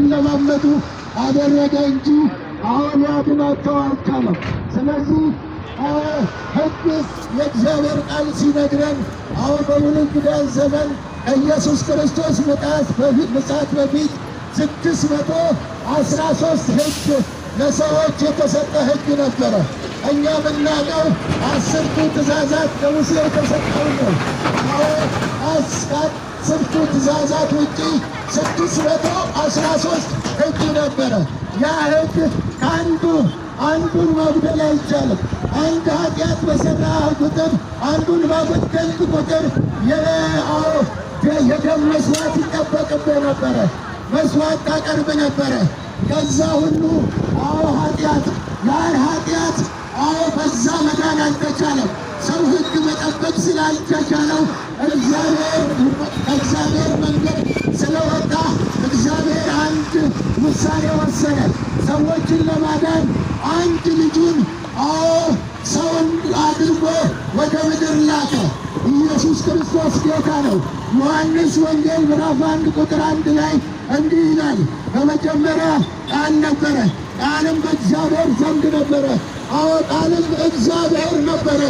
እንዲለማመዱ አደረገ እንጂ አሁን ያድናቸው አልቻለም። ስለዚህ ሕግ የእግዚአብሔር ቃል ሲነግረን አሁን በብሉይ ኪዳን ዘመን ከኢየሱስ ክርስቶስ ምጽአት በፊት 613 ሕግ ለሰዎች የተሰጠ ሕግ ነበረ። እኛ የምናውቀው 10ቱ ትእዛዛት ለሙሴ የተሰጠው ነው። ከ10ቱ ትእዛዛት ውጪ 613 ሕግ ነበረ። ያ ሕግ አንዱን መጉደል አይቻልም። አንድ ኃጢአት በሠራ ቁጥር አንዱን ባጎደልክ ቁጥር የደም መስዋዕት ይጠበቅብህ ነበረ። መስዋዕት ታቀርብ ነበረ። ከዛ ሁሉ ኃጢአት በዛ መዳን አልተቻለም። ሰው ሕግ መጠበቅ ስላልተቻለው ከእግዚአብሔር መንገድ ስለወጣ እግዚአብሔር አንድ ውሳኔ ወሰነ። ሰዎችን ለማዳን አንድ ልጁን ሰውን አድርጎ ወደ ምድር ላከ። ኢየሱስ ክርስቶስ ጌታ ነው። ዮሐንስ ወንጌል ምዕራፍ 1 ቁጥር 1 ላይ እንዲህ ይላል፣ በመጀመሪያ ቃል ነበረ፣ ቃልም በእግዚአብሔር ዘንድ ነበረ፣ ቃልም እግዚአብሔር ነበረ።